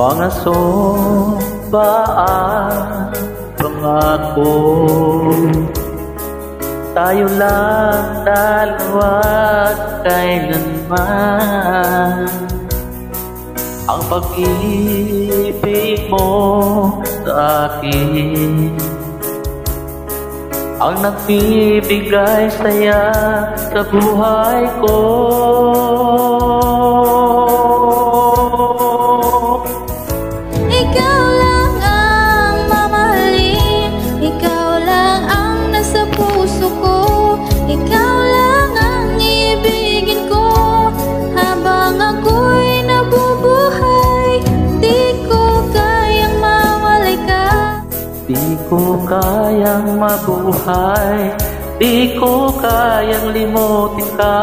Mga sumpaan, pangako, tayo lang dalawa kailanman. Ang pag-ibig mo sa akin ang nagbibigay saya sa buhay ko. Ikaw lang ang mamahalin, ikaw lang ang nasa puso ko, ikaw lang ang ibigin ko habang ako'y nabubuhay. Di ko kayang mawalay ka, di ko kayang mabuhay, di ko kayang limutin ka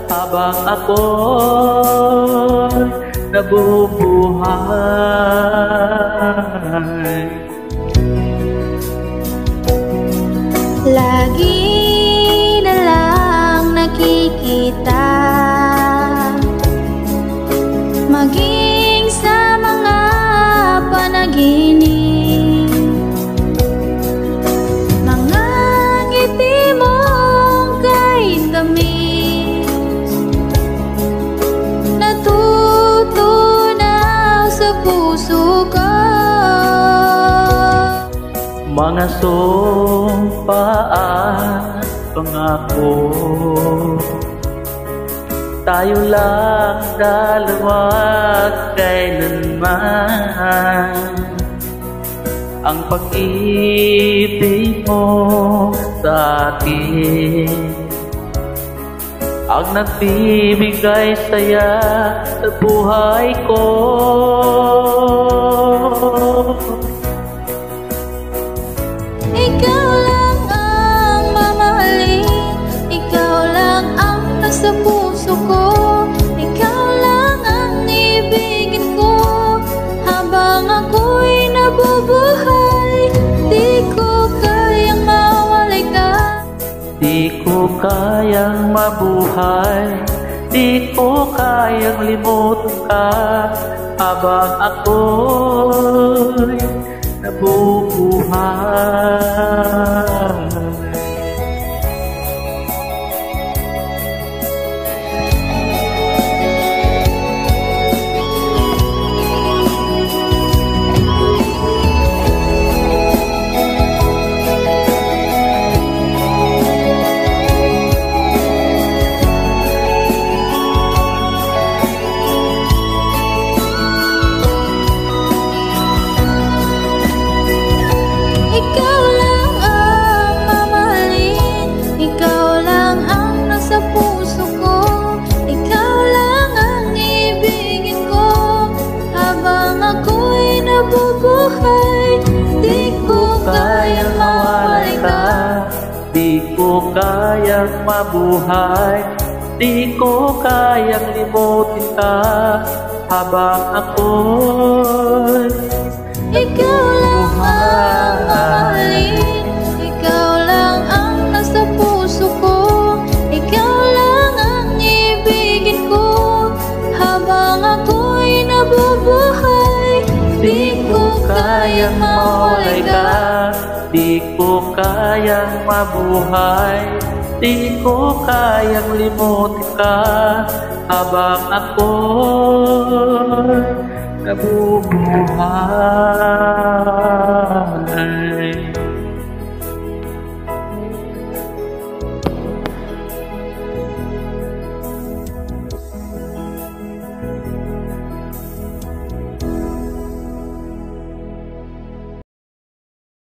habang ako'y nabubuhay. Lagi na lang nakikita, maging sa mga panaginip, mga ngiti mong kahit tamis, natutunaw sa puso ko. Mga sumpaan, pangako, tayo lang dalawa kailanman. Ang pag-ibig mo sa akin ang nagbibigay saya sa buhay ko. Ikaw lang ang mamahalin, ikaw lang ang nasa puso ko, ikaw lang ang ibigin ko habang ako'y nabubuhay. Di ko kayang mawalay ka, Di ko kayang mabuhay, di ko kayang limutin ka habang ako'y nabubuhay. ikaw lang ang mamahalin, ikaw lang ang nasa puso ko, ikaw lang ang ibigin ko habang ako'y nabubuhay. Di ko kayang mawalay ka, di ko kayang mabuhay, di ko kayang limutin ka habang ako'y ikaw lang ang mamahalin, ikaw lang ang nasa puso ko, ikaw lang ang ibigin ko habang ako'y nabubuhay. Di ko kayang mawalay ka, di ko kayang mabuhay, di ko kayang limutin ka habang ako'y nabubuhay.